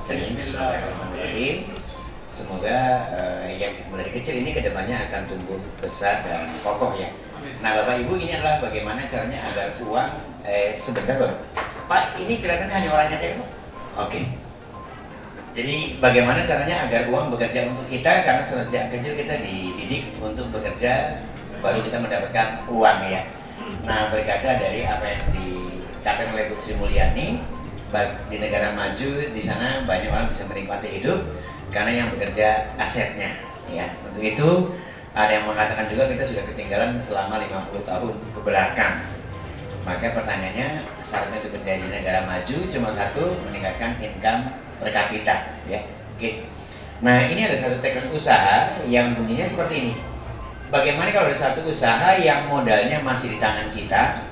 Bismillahirrahmanirrahim. Semoga yang mulai kecil ini kedepannya akan tumbuh besar dan kokoh ya. Nah Bapak Ibu, ini adalah bagaimana caranya agar uang sebentar Bapak. Pak, ini kelihatan hanya orangnya aja Pak? Oke. Jadi bagaimana caranya agar uang bekerja untuk kita, karena sejak kecil kita dididik untuk bekerja baru kita mendapatkan uang ya. Nah berkaca dari apa yang dikatakan oleh Bu Sri Mulyani, di negara maju di sana banyak orang bisa menikmati hidup karena yang bekerja asetnya ya. Untuk itu ada yang mengatakan juga kita sudah ketinggalan selama 50 tahun ke belakang. Maka pertanyaannya, syaratnya untuk bekerja di negara maju cuma satu, meningkatkan income per kapita ya. Oke. Nah ini ada satu tagline usaha yang bunyinya seperti ini. Bagaimana kalau ada satu usaha yang modalnya masih di tangan kita,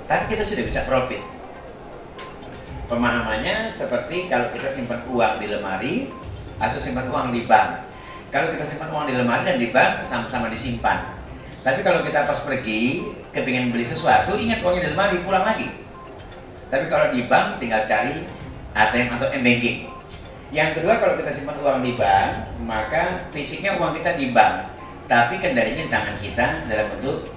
tapi kita sudah bisa profit? Pemahamannya seperti kalau kita simpan uang di lemari atau simpan uang di bank. Kalau kita simpan uang di lemari dan di bank sama-sama disimpan. Tapi kalau kita pas pergi kepingin beli sesuatu, ingat uangnya di lemari, pulang lagi. Tapi kalau di bank tinggal cari ATM atau m-banking. Yang kedua, kalau kita simpan uang di bank, maka fisiknya uang kita di bank, tapi kendalinya di tangan kita dalam bentuk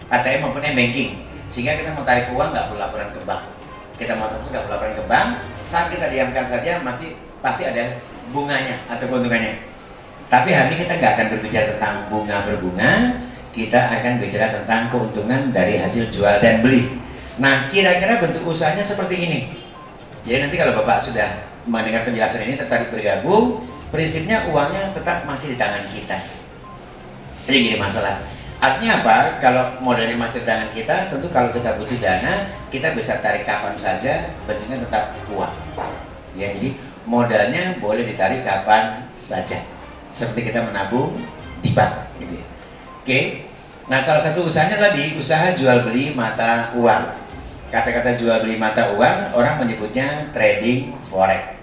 ATM maupun m-banking. Sehingga kita mau tarik uang nggak perlu laporan ke bank. Kita mau nggak perlu laporan ke bank, saat kita diamkan saja pasti ada bunganya atau keuntungannya. Tapi hari ini kita nggak akan berbicara tentang bunga berbunga, kita akan bicara tentang keuntungan dari hasil jual dan beli. Nah kira-kira bentuk usahanya seperti ini. Jadi nanti kalau Bapak sudah mendengar penjelasan ini tertarik bergabung, prinsipnya uangnya tetap masih di tangan kita. Jadi gini masalah. Artinya apa? Kalau modalnya masih di tangan kita, tentu kalau kita butuh dana, kita bisa tarik kapan saja, bentuknya tetap uang. Ya, jadi modalnya boleh ditarik kapan saja, seperti kita menabung di bank. Gitu ya. Oke. Nah, salah satu usahanya adalah di usaha jual beli mata uang. Kata-kata jual beli mata uang, orang menyebutnya trading forex.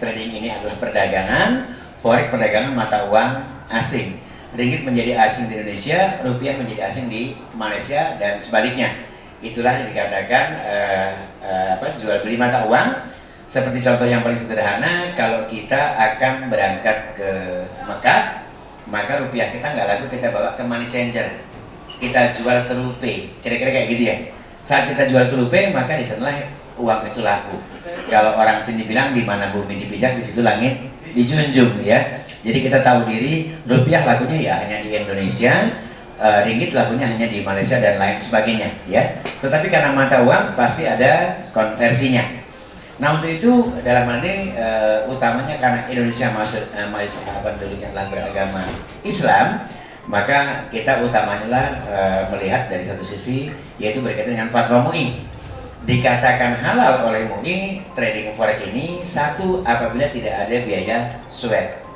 Trading ini adalah perdagangan, forex perdagangan mata uang asing. Ringgit menjadi asing di Indonesia, rupiah menjadi asing di Malaysia dan sebaliknya. Itulah yang dikatakan jual beli mata uang. Seperti contoh yang paling sederhana, kalau kita akan berangkat ke Mekah, maka rupiah kita nggak laku, kita bawa ke money changer, kita jual ke rupiah, kira-kira kayak gitu ya. Saat kita jual ke rupiah, maka di sanalah uang itu laku. Kalau orang sini bilang di mana bumi dipijak, di situ langit dijunjung ya. Jadi kita tahu diri, rupiah lakunya ya hanya di Indonesia, ringgit lakunya hanya di Malaysia dan lain sebagainya ya. Tetapi karena mata uang pasti ada konversinya. Nah untuk itu dalam hal ini utamanya karena Indonesia Malaysia dulunya adalah beragama Islam, maka kita utamanya melihat dari satu sisi, yaitu berkaitan dengan fatwa MUI. Dikatakan halal oleh MUI trading forex ini satu apabila tidak ada biaya swab.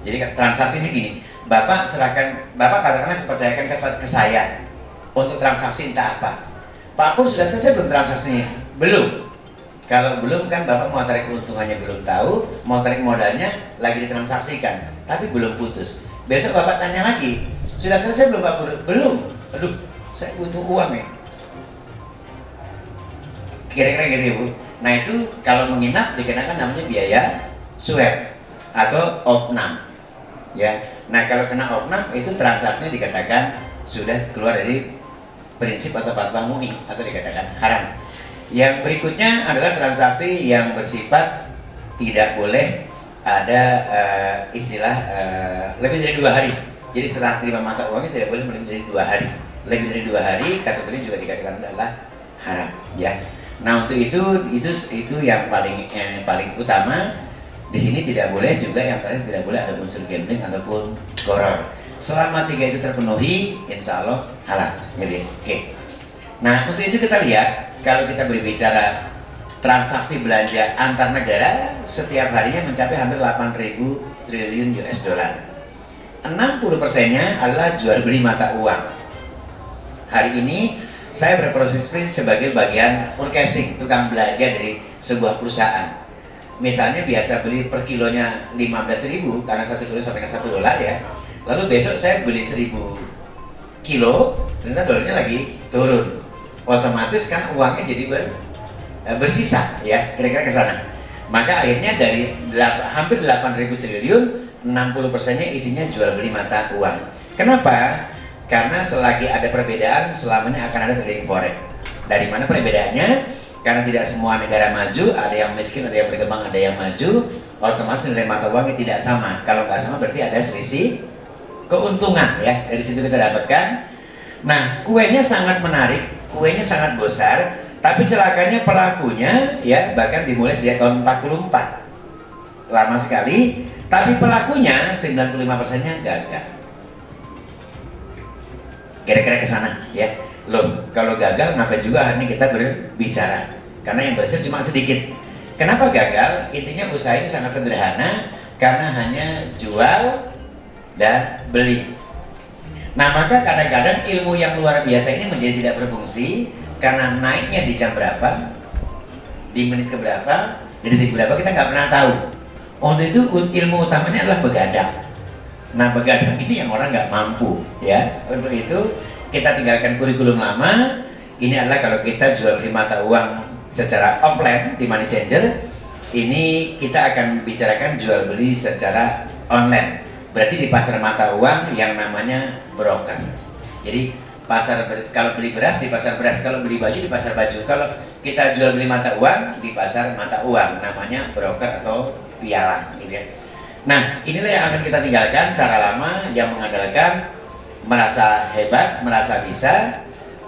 Jadi transaksinya gini, Bapak katakanlah percayakan ke saya untuk transaksi entah apa. Pak pun sudah selesai belum transaksinya? Belum. Kalau belum kan Bapak mau tarik keuntungannya belum tahu, mau tarik modalnya lagi ditransaksikan, tapi belum putus. Besok Bapak tanya lagi, sudah selesai belum Pak? Belum. Aduh, saya butuh uang ya. Kira-kira gitu ya Bu. Nah itu kalau menginap dikenakan namanya biaya swab atau opnam. Ya, nah kalau kena opnam itu transaksinya dikatakan sudah keluar dari prinsip atau fatwa MUI atau dikatakan haram. Yang berikutnya adalah transaksi yang bersifat tidak boleh ada istilah lebih dari 2 hari. Jadi setelah terima mata uangnya tidak boleh lebih dari 2 hari. Lebih dari 2 hari kategori juga dikatakan adalah haram. Ya. Nah untuk itu yang paling utama. Di sini tidak boleh juga, yang terakhir tidak boleh ada unsur gambling ataupun goror. Selama 3 itu terpenuhi, insya Allah halal. Gitu. Oke. Nah untuk itu kita lihat, kalau kita berbicara transaksi belanja antar negara, setiap harinya mencapai hampir 8.000 triliun US dollar. 60%-nya adalah jual beli mata uang. Hari ini saya berprofesi sebagai bagian forecasting, tukang belanja dari sebuah perusahaan. Misalnya biasa beli per kilonya 15.000 karena 1 kilo sampai ke $1 ya. Lalu besok saya beli 1.000 kilo, ternyata dolarnya lagi turun. Otomatis kan uangnya jadi bersisa ya, kira-kira ke sana. Maka akhirnya dari hampir 8.000 triliun, 60%-nya isinya jual beli mata uang. Kenapa? Karena selagi ada perbedaan, selamanya akan ada trading forex. Dari mana perbedaannya? Karena tidak semua negara maju, ada yang miskin, ada yang berkembang, ada yang maju, otomatis nilai mata uangnya tidak sama. Kalau nggak sama berarti ada selisih keuntungan ya. Dari situ kita dapatkan. Nah, kuenya sangat menarik, kuenya sangat besar, tapi celakanya pelakunya ya bahkan dimulai sejak tahun 44. Lama sekali, tapi pelakunya 95%-nya gagal. Kira-kira ke sana ya. Loh, kalau gagal ngapain juga hari ini kita berbicara? Karena yang berhasil cuma sedikit. Kenapa gagal? Intinya usaha ini sangat sederhana, karena hanya jual dan beli. Nah, maka kadang-kadang ilmu yang luar biasa ini menjadi tidak berfungsi karena naiknya di jam berapa, di menit ke berapa, di detik berapa kita nggak pernah tahu. Untuk itu ilmu utamanya adalah begadang. Nah, begadang ini yang orang nggak mampu ya. Untuk itu kita tinggalkan kurikulum lama. Ini adalah kalau kita jual beli mata uang secara offline di Money Changer, ini kita akan bicarakan jual beli secara online. Berarti di pasar mata uang yang namanya broker. Jadi kalau beli beras di pasar beras, kalau beli baju di pasar baju. Kalau kita jual beli mata uang di pasar mata uang, namanya broker atau pialang gitu ya. Nah, inilah yang akan kita tinggalkan cara lama yang mengandalkan merasa hebat, merasa bisa,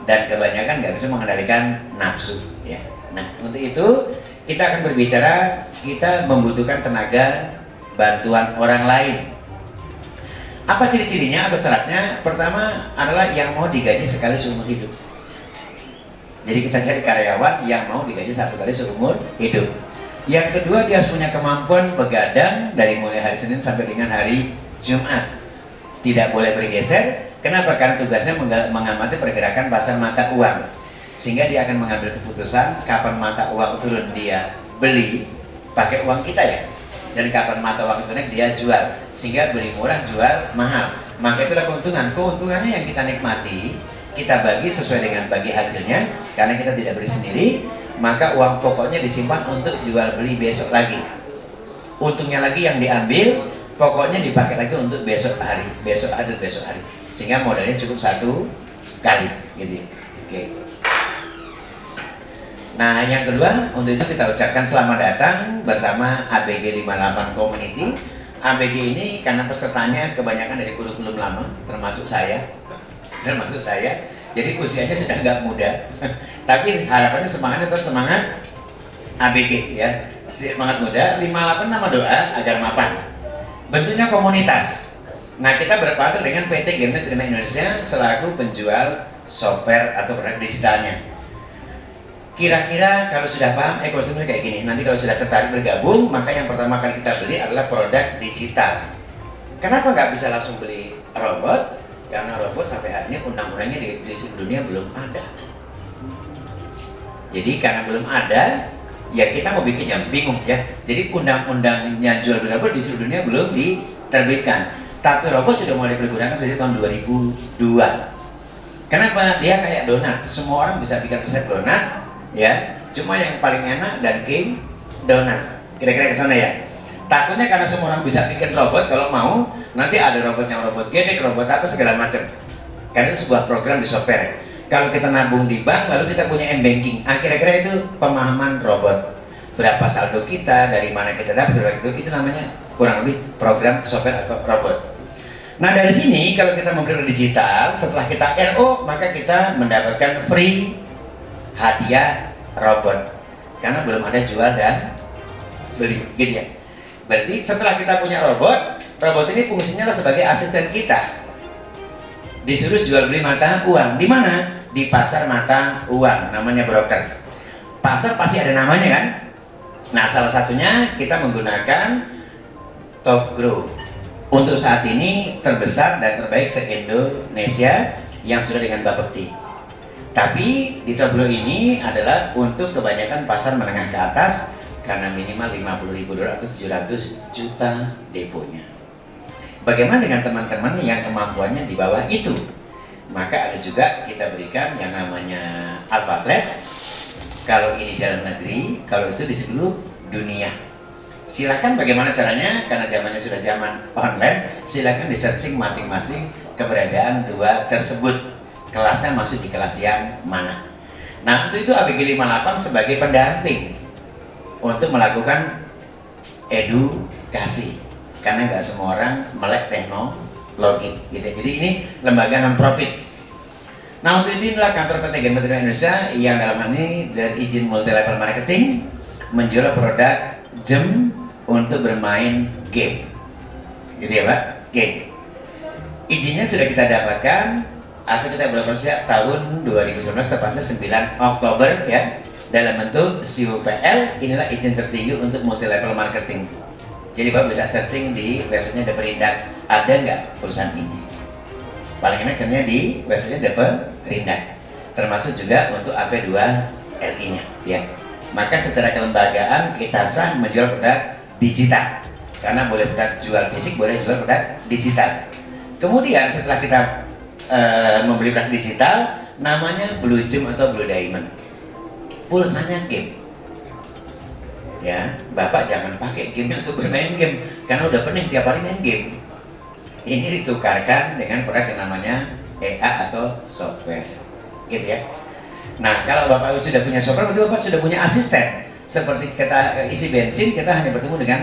dan kebanyakan nggak bisa mengendalikan nafsu ya. Nah, untuk itu kita akan berbicara, kita membutuhkan tenaga bantuan orang lain. Apa ciri-cirinya atau syaratnya? Pertama adalah yang mau digaji sekali seumur hidup. Jadi kita cari karyawan yang mau digaji satu kali seumur hidup. Yang kedua, dia harus punya kemampuan begadang dari mulai hari Senin sampai dengan hari Jumat. Tidak boleh bergeser. Kenapa? Karena tugasnya mengamati pergerakan pasar mata uang, sehingga dia akan mengambil keputusan kapan mata uang turun dia beli pakai uang kita ya, dan kapan mata uang itu naik dia jual, sehingga beli murah jual mahal. Maka itulah keuntungan. Keuntungannya yang kita nikmati, kita bagi sesuai dengan bagi hasilnya, karena kita tidak beli sendiri. Maka uang pokoknya disimpan untuk jual beli besok lagi. Untungnya lagi yang diambil, pokoknya dipakai lagi untuk besok hari, besok hari, besok hari. Sehingga modalnya cukup satu kali, gitu. Oke. Nah, yang kedua, untuk itu kita ucapkan selamat datang bersama ABG 58 Community. ABG ini karena pesertanya kebanyakan dari kurikulum lama, termasuk saya. Jadi usianya sudah nggak muda, tapi harapannya semangatnya tetap semangat ABG ya, semangat muda. 58 nama doa agar mapan. Bentuknya komunitas. Nah, kita berpartner dengan PT Gamenet Terima Indonesia selaku penjual software atau produk digitalnya. Kira-kira kalau sudah paham ekosistemnya kayak gini, nanti kalau sudah tertarik bergabung, maka yang pertama kali kita beli adalah produk digital. Kenapa nggak bisa langsung beli robot? Karena robot sampai hari ini undang-undangnya di seluruh dunia belum ada. Jadi karena belum ada, ya kita mau bikin yang bingung ya. Jadi undang-undangnya jual beli robot di seluruh dunia belum diterbitkan. Tapi robot sudah mulai digunakan sejak tahun 2002. Kenapa? Dia kayak donat. Semua orang bisa bikin resep donat, ya. Cuma yang paling enak dan king donat. Kira-kira ke sana ya. Takutnya karena semua orang bisa bikin robot, kalau mau nanti ada robot yang robot gedek, robot apa segala macam. Karena itu sebuah program di software. Kalau kita nabung di bank, lalu kita punya m-banking. Kira-kira itu pemahaman robot. Berapa saldo kita, dari mana kita dapat, itu namanya kurang lebih program software atau robot. Nah, dari sini kalau kita membeli digital, setelah kita RO, maka kita mendapatkan free hadiah robot. Karena belum ada jual dan beli, gitu ya. Berarti setelah kita punya robot, robot ini fungsinya sebagai asisten kita. Disuruh jual beli mata uang. Di mana? Di pasar mata uang, namanya broker. Pasar pasti ada namanya kan? Nah, salah satunya kita menggunakan Top Grow. Untuk saat ini terbesar dan terbaik se-Indonesia yang sudah dengan Bapepti. Tapi di Top Grow ini adalah untuk kebanyakan pasar menengah ke atas, karena minimal $50.000 atau 700 juta deponya. Bagaimana dengan teman-teman yang kemampuannya di bawah itu? Maka ada juga kita berikan yang namanya Alpha Trade. Kalau ini dalam negeri, kalau itu disebut dunia. Silakan bagaimana caranya, karena zamannya sudah zaman online, silakan di searching masing-masing keberadaan dua tersebut, kelasnya masuk di kelas yang mana. Nah untuk itu ABG 58 sebagai pendamping untuk melakukan edukasi, karena nggak semua orang melek teknologi gitu. Jadi ini lembaga non profit. Nah untuk itu inilah kantor PT Game Indonesia yang dalam hal ini dari izin multi level marketing menjual produk gem untuk bermain game, gitu ya Pak. Oke, izinnya sudah kita dapatkan atau kita beroperasi tahun 2019, tepatnya 9 Oktober ya, dalam bentuk CUPL. Inilah izin tertinggi untuk multi level marketing. Jadi Bapak bisa searching di websitenya Deperindak, ada nggak perusahaan ini. Paling enak caranya di websitenya Deperindak, termasuk juga untuk AP2LI nya ya. Maka secara kelembagaan kita sah menjual produk digital, karena boleh produk jual fisik, boleh jual produk digital. Kemudian setelah kita membeli produk digital, namanya Blue Gem atau Blue Diamond, pulsanya game ya. Bapak jangan pakai game untuk bermain game, karena udah pening tiap hari main game. Ini ditukarkan dengan produk yang namanya EA atau software gitu ya. Nah kalau Bapak sudah punya software, berarti Bapak sudah punya asisten. Seperti kita isi bensin, kita hanya bertemu dengan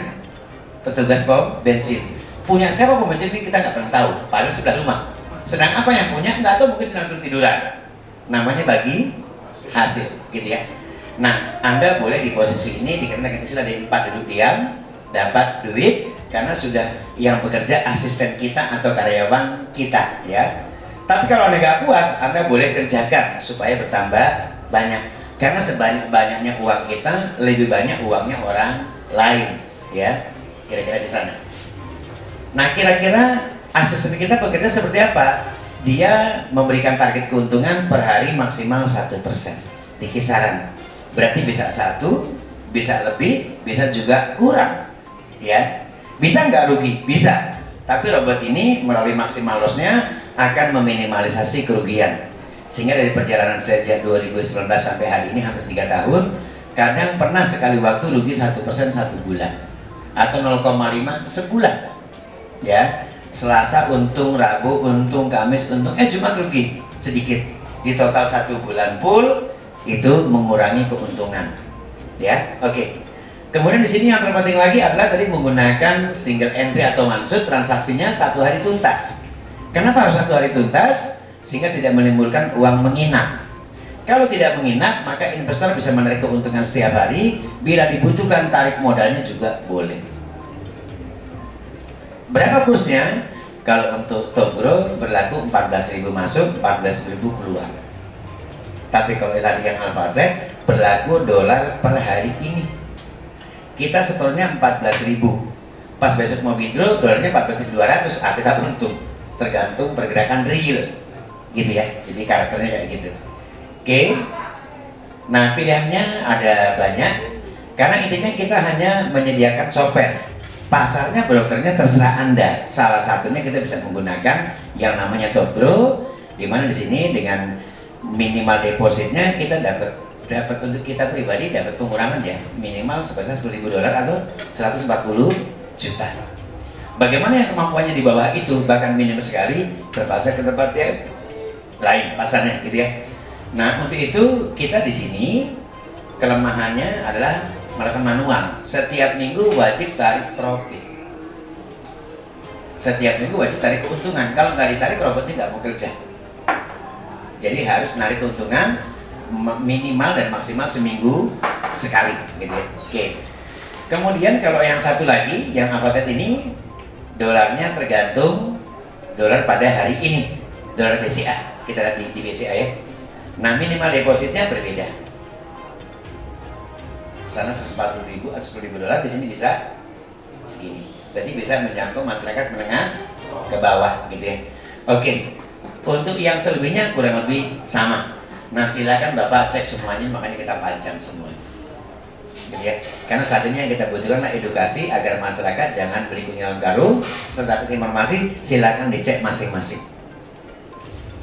petugas pom bensin. Punya siapa pom bensin ini kita nggak pernah tahu, padahal sebelah rumah. Sedang apa yang punya nggak tahu, mungkin sedang tiduran. Namanya bagi hasil gitu ya. Nah Anda boleh di posisi ini dikarenakan istilah dari 4 duduk diam dapat duit, karena sudah yang bekerja asisten kita atau karyawan kita ya. Tapi kalau Anda nggak puas, Anda boleh kerjakan supaya bertambah banyak, karena sebanyak-banyaknya uang kita, lebih banyak uangnya orang lain ya, kira-kira di sana. Nah kira-kira asisten kita bekerja seperti apa? Dia memberikan target keuntungan per hari maksimal 1% di kisaran. Berarti bisa 1, bisa lebih, bisa juga kurang ya. Bisa nggak rugi? Bisa. Tapi robot ini melalui maksimal loss-nya akan meminimalisasi kerugian. Sehingga dari perjalanan sejak 2019 sampai hari ini hampir 3 tahun, kadang pernah sekali waktu rugi 1% 1 bulan atau 0,5 sebulan ya. Selasa untung, Rabu untung, Kamis untung, Jumat rugi sedikit. Di total 1 bulan full itu mengurangi keuntungan ya. Oke. Kemudian di sini yang terpenting lagi adalah tadi menggunakan single entry atau maksud transaksinya 1 hari tuntas. Kenapa harus 1 hari tuntas? Sehingga tidak menimbulkan uang menginap. Kalau tidak menginap, maka investor bisa menarik keuntungan setiap hari. Bila dibutuhkan tarik modalnya juga boleh. Berapa kursnya? Kalau untuk Top Grow berlaku 14.000 masuk, 14.000 keluar. Tapi kalau tadi yang Alpha Trade berlaku dolar per hari ini. Kita setornya 14.000, pas besok mau withdraw dolarnya 14.200, kita untung. Tergantung pergerakan real gitu ya. Jadi karakternya kayak gitu. Oke. Nah pilihannya ada banyak, karena intinya kita hanya menyediakan software. Pasarnya, brokernya terserah Anda. Salah satunya kita bisa menggunakan yang namanya Top Grow, di mana di sini dengan minimal depositnya kita dapat untuk kita pribadi dapat pengurangan ya, minimal sebesar $10.000 atau 140 juta. Bagaimana yang kemampuannya di bawah itu, bahkan minim sekali, terpaksa ke tempat yang lain pasarnya gitu ya. Nah untuk itu kita di sini kelemahannya adalah melakukan manual. Setiap minggu wajib tarik profit. Setiap minggu wajib tarik keuntungan. Kalau nggak ditarik, robotnya nggak mau kerja. Jadi harus narik keuntungan minimal dan maksimal seminggu sekali gitu ya. Oke. Kemudian kalau yang satu lagi yang Avatet ini, dolarnya tergantung dolar pada hari ini, dolar BCA. Kita lihat di BCA ya. Nah minimal depositnya berbeda. Sana 140.000 atau $10.000, di sini bisa segini. Berarti bisa menjangkau masyarakat menengah ke bawah gitu ya. Oke. Untuk yang selebihnya kurang lebih sama. Nah silakan Bapak cek semuanya, makanya kita panjang semuanya gitu ya. Karena saat ini yang kita butuhkan adalah edukasi agar masyarakat jangan beli kucing dalam karung. Setelah informasi silakan dicek masing-masing.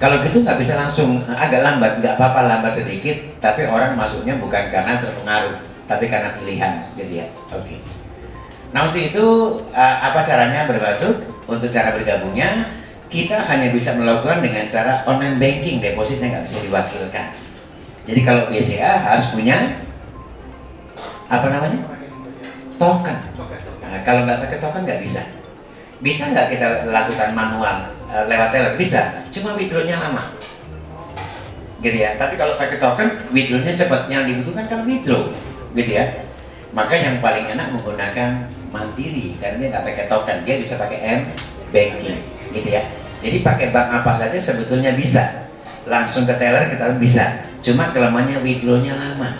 Kalau gitu nggak bisa langsung, agak lambat, nggak apa-apa lambat sedikit, tapi orang masuknya bukan karena terpengaruh tapi karena pilihan, gitu ya. Oke. Nah untuk itu apa caranya bermasuk? Untuk cara bergabungnya, kita hanya bisa melakukan dengan cara online banking, depositnya nggak bisa diwakilkan. Jadi kalau BCA harus punya apa namanya? Token. Nah, kalau nggak pakai token nggak bisa. Bisa nggak kita lakukan manual lewat teller? Bisa, cuma withdrawnya lama. Gitu ya. Tapi kalau pakai token, withdrawnya cepat. Yang dibutuhkan kan withdraw, gitu ya. Maka yang paling enak menggunakan mandiri karena dia nggak pakai token, dia bisa pakai banking, gitu ya. Jadi pakai bank apa saja sebetulnya bisa, langsung ke teller kita bisa. Cuma kelemahannya withdrawnya lama.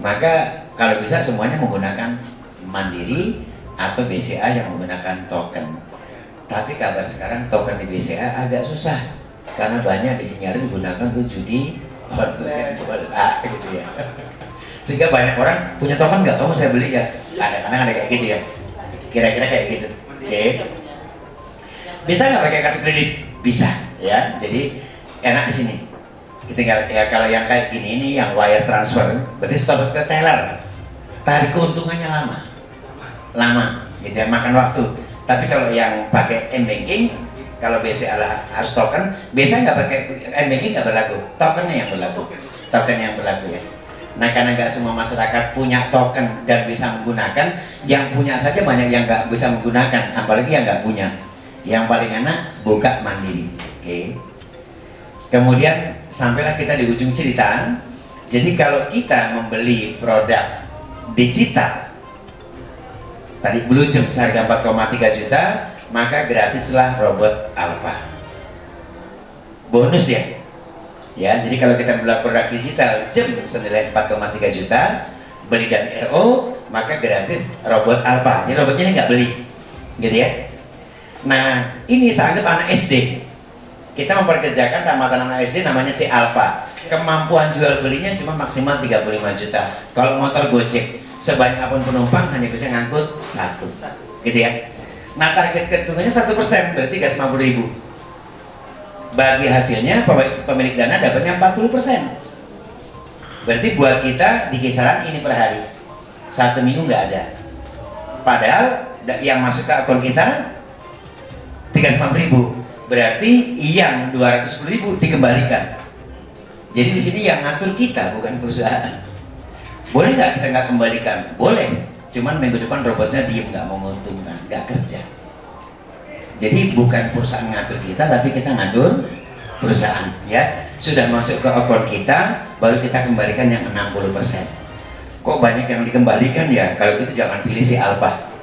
Maka kalau bisa semuanya menggunakan mandiri atau BCA yang menggunakan token. Tapi kabar sekarang token di BCA agak susah karena banyak disinyalir digunakan untuk judi online bola, gitu ya. Sehingga banyak orang punya token nggak? Kamu saya beli ya. Kadang-kadang ada kayak gitu ya. Kira-kira kayak gitu. Oke. Bisa nggak pakai kartu kredit? Bisa, ya. Jadi enak di sini. Kita tinggal ya kalau yang kayak gini ini yang wire transfer, berarti stop ke teller. Tarik keuntungannya lama, gitu ya, makan waktu. Tapi kalau yang pakai m-banking, kalau BCA harus token, biasanya nggak pakai m-banking nggak berlaku, tokennya yang berlaku, ya. Nah karena nggak semua masyarakat punya token dan bisa menggunakan, yang punya saja banyak yang nggak bisa menggunakan, apalagi yang nggak punya. Yang paling enak buka mandiri. Oke. Kemudian sampailah kita di ujung cerita. Jadi kalau kita membeli produk digital tadi Blue Gem seharga 4,3 juta, maka gratislah robot Alpha. Bonus ya. Ya, jadi kalau kita beli produk digital Gem senilai 4,3 juta, beli dan RO, maka gratis robot Alpha. Jadi robotnya ini nggak beli, gitu ya. Nah, ini saya anggap anak SD. Kita memperkerjakan tamatan anak SD namanya C Alpha. Kemampuan jual belinya cuma maksimal 35 juta. Kalau motor Gojek, sebanyak apapun penumpang hanya bisa ngangkut satu, gitu ya. Nah, target keuntungannya 1%, berarti 350.000. Bagi hasilnya pemilik dana dapatnya 40%. Berarti buat kita di kisaran ini per hari. 1 minggu nggak ada. Padahal yang masuk ke akun kita 350.000. Berarti yang 210.000 dikembalikan. Jadi di sini yang ngatur kita bukan perusahaan. Boleh nggak kita nggak kembalikan? Boleh. Cuman minggu depan robotnya diem, nggak mau menguntungkan, nggak kerja. Jadi bukan perusahaan ngatur kita, tapi kita ngatur perusahaan. Ya, sudah masuk ke akun kita, baru kita kembalikan yang 60%. Kok banyak yang dikembalikan ya? Kalau gitu jangan pilih si Alpha.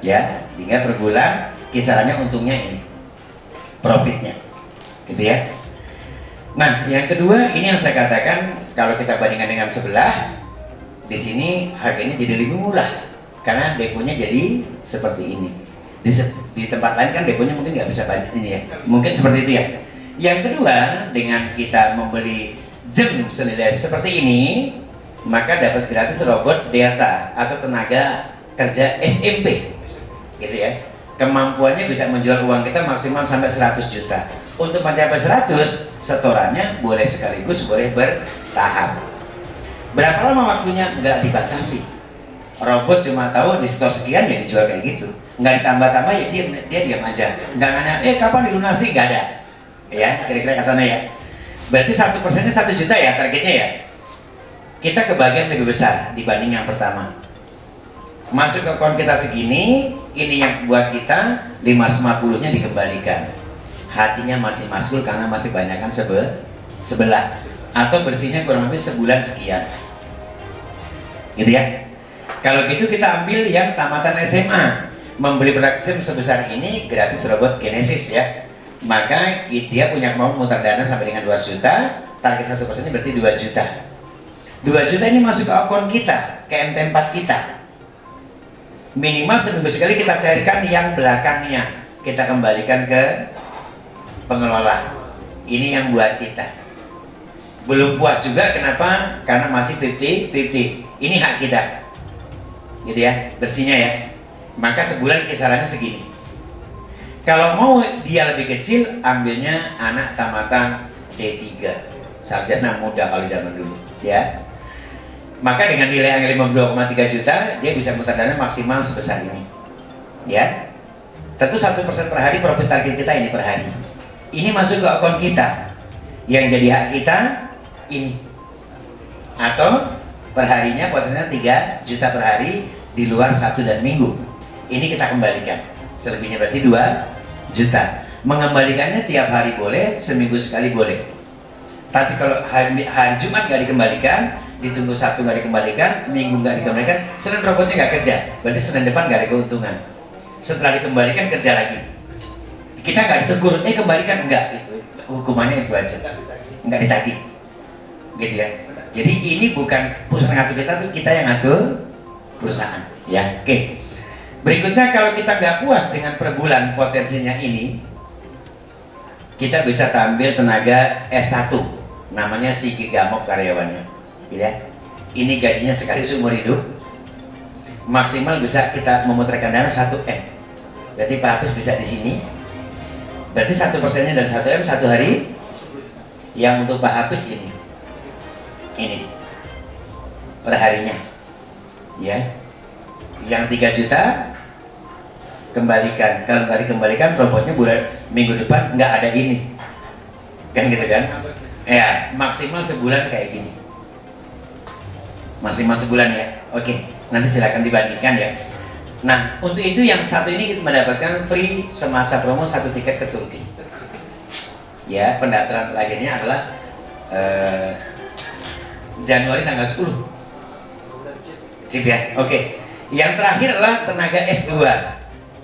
Ya, hingga per bulan kisarannya untungnya ini, profitnya, gitu ya. Nah, yang kedua ini yang saya katakan kalau kita bandingkan dengan sebelah, di sini harganya jadi lebih murah karena deponya jadi seperti ini. Di tempat lain kan deponya mungkin nggak bisa banyak ini ya, mungkin seperti itu ya. Yang kedua, dengan kita membeli Gem senilai seperti ini, maka dapat gratis robot Delta atau tenaga kerja SMP, gitu ya. Kemampuannya bisa menjual uang kita maksimal sampai 100 juta. Untuk mencapai 100, setorannya boleh sekaligus, boleh bertahap. Berapa lama waktunya? Nggak dibatasi. Robot cuma tahu di store sekian ya dijual kayak gitu. Nggak ditambah-tambah ya dia diam aja. Nggak nanya, kapan dilunasi? Nggak ada. Ya, kira-kira ke sana ya. Berarti 1%-nya 1 juta ya targetnya ya. Kita kebagian lebih besar dibanding yang pertama. Masuk ke akun kita segini, ini yang buat kita 550-nya dikembalikan. Hatinya masih masuk karena masih banyakkan sebelah. Atau bersihnya kurang lebih sebulan sekian. Gitu ya. Kalau gitu kita ambil yang tamatan SMA, membeli produk Gem sebesar ini gratis robot Genesis ya. Maka dia punya kemampuan mutar dana sampai dengan 2 juta, target 1%-nya berarti 2 juta. 2 juta ini masuk ke akun kita, ke MT4 kita. Minimal seminggu sekali kita cairkan yang belakangnya, kita kembalikan ke pengelola. Ini yang buat kita. Belum puas juga, kenapa? Karena masih 50-50. Ini hak kita, gitu ya, bersihnya ya. Maka sebulan kisarannya segini. Kalau mau dia lebih kecil, ambilnya anak tamatan D3, sarjana muda kalau zaman dulu, ya. Maka dengan nilai yang 52,3 juta, dia bisa mutar dana maksimal sebesar ini. Ya, tentu 1% per hari profit target kita ini per hari. Ini masuk ke akun kita, yang jadi hak kita ini. Atau perharinya potensinya 3 juta per hari di luar Sabtu dan Minggu. Ini kita kembalikan. Selebihnya berarti 2 juta. Mengembalikannya tiap hari boleh, seminggu sekali boleh. Tapi kalau hari Jumat nggak dikembalikan, ditunggu Sabtu nggak dikembalikan, Minggu nggak dikembalikan, Senin robotnya nggak kerja, berarti Senin depan nggak ada keuntungan. Setelah dikembalikan kerja lagi. Kita nggak ditegur, kembalikan enggak, itu hukumannya itu aja, nggak ditagih, gitu ya. Jadi ini bukan perusahaan ngatur kita, tapi kita yang ngatur perusahaan. Ya, oke. Berikutnya kalau kita nggak puas dengan per bulan potensinya ini, kita bisa tampil tenaga S1, namanya si Gigamok karyawannya, ya. Ini gajinya sekali seumur hidup, maksimal bisa kita memutarkan dana 1M. Berarti Pak Hafiz bisa di sini. Berarti 1%-nya dari 1M 1 hari. Yang untuk Pak Hafiz ini per harinya, ya. Yang 3 juta kembalikan. Kalau nggak dikembalikan, robotnya bulan minggu depan nggak ada ini, kan gitu kan? Ya, maksimal sebulan kayak gini, maksimal sebulan ya. Oke, nanti silakan dibandingkan ya. Nah, untuk itu yang satu ini kita mendapatkan free semasa promo 1 tiket ke Turki. Ya, pendaftaran terakhirnya adalah Januari tanggal 10. Sip ya. Oke. Yang terakhir adalah tenaga S2.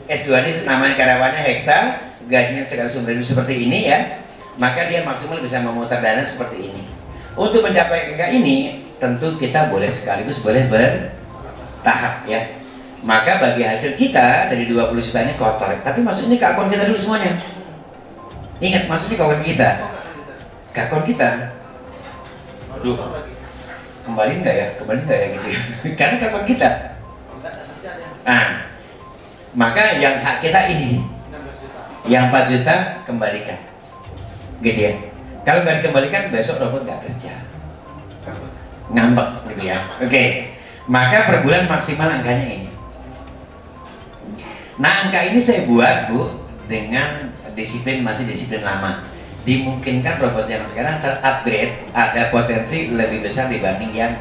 S2 ini namanya karyawannya Hexa, gajinya segala sumber hidup seperti ini ya, maka dia maksimal bisa memutar dana seperti ini. Untuk mencapai angka ini, tentu kita boleh sekaligus boleh bertahap ya. Maka bagi hasil kita dari 20 juta ini kotor, tapi masuk ini ke akun kita dulu semuanya. Ingat, masuknya ke akun kita, ke akun kita. Aduh, kembali nggak ya gitu ya. Karena ke akun kita. Nah, maka yang hak kita ini, yang 4 juta kembalikan, gitu ya. Kalau nggak dikembalikan, besok robot nggak kerja, ngambek, gitu ya. Oke, maka per bulan maksimal angkanya ini. Nah, angka ini saya buat Bu dengan disiplin, masih disiplin lama. Dimungkinkan robot yang sekarang terupgrade, ada potensi lebih besar dibanding yang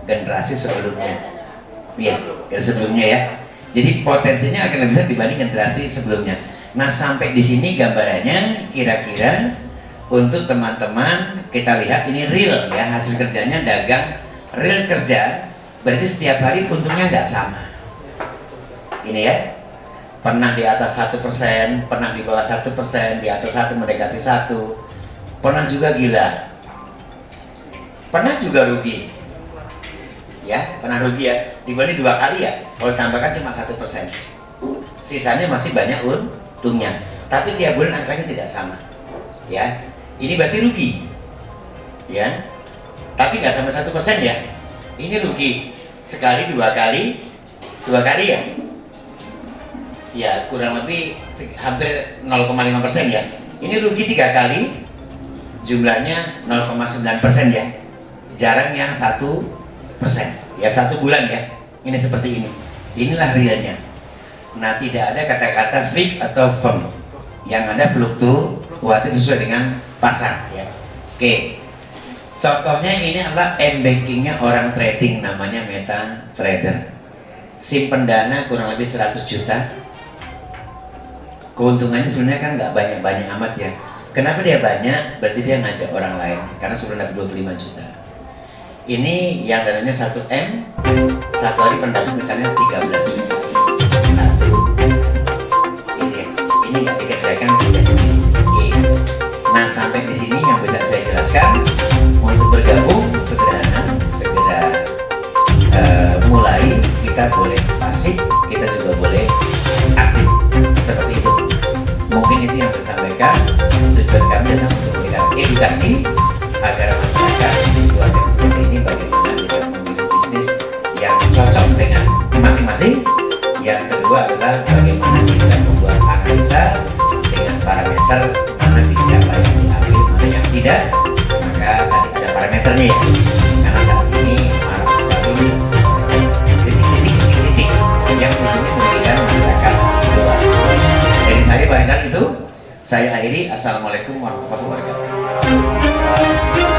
generasi sebelumnya. Iya, sebelumnya ya. Jadi potensinya akan lebih besar dibanding generasi sebelumnya. Nah, sampai di sini gambarannya kira-kira untuk teman-teman kita lihat ini real ya, hasil kerjanya dagang real kerja, berarti setiap hari untungnya nggak sama. Ini ya, pernah di atas 1%, pernah di bawah 1%, di atas 1 mendekati 1, pernah juga gila, pernah juga rugi. Ya, pernah rugi ya, dibanding 2 kali ya, kalau ditambahkan cuma 1%, sisanya masih banyak untungnya, tapi tiap bulan angkanya tidak sama ya. Ini berarti rugi ya, tapi nggak sampai 1% ya, ini rugi sekali, 2 kali ya, ya kurang lebih hampir 0,5% ya. Ini rugi 3 kali, jumlahnya 0,9% ya, jarang yang 1% ya, 1 bulan ya. Ini seperti ini, inilah realnya. Nah, tidak ada kata-kata fix atau firm, yang ada fluktuatif sesuai dengan pasar ya. Oke, contohnya ini adalah m-bankingnya orang trading, namanya MetaTrader. Simpen dana kurang lebih 100 juta, keuntungannya sebenarnya kan nggak banyak-banyak amat ya. Kenapa dia banyak? Berarti dia ngajak orang lain, karena sebelum dapat 25 juta. Ini yang dananya 1M, 1 hari pendapat misalnya 13 juta. Ini nggak dikerjakan tidak sendiri. Oke. Nah, sampai di sini yang bisa saya jelaskan. Untuk bergabung segera mulai. Kita boleh pasif, kita juga boleh aktif, seperti itu. Mungkin itu yang saya sampaikan. Tujuan kami adalah untuk memberikan edukasi agar masyarakat situasi yang seperti ini bagaimana bisa memilih bisnis yang cocok dengan masing-masing. Yang kedua adalah bagaimana bisa membuat analisa dengan parameter mana bisa yang diambil, mana yang tidak. Maka tadi ada parameternya ya, karena saat ini marak sekali yang ujungnya memberikan masyarakat luas. Dari saya barangkali itu, saya akhiri. Assalamualaikum warahmatullahi wabarakatuh.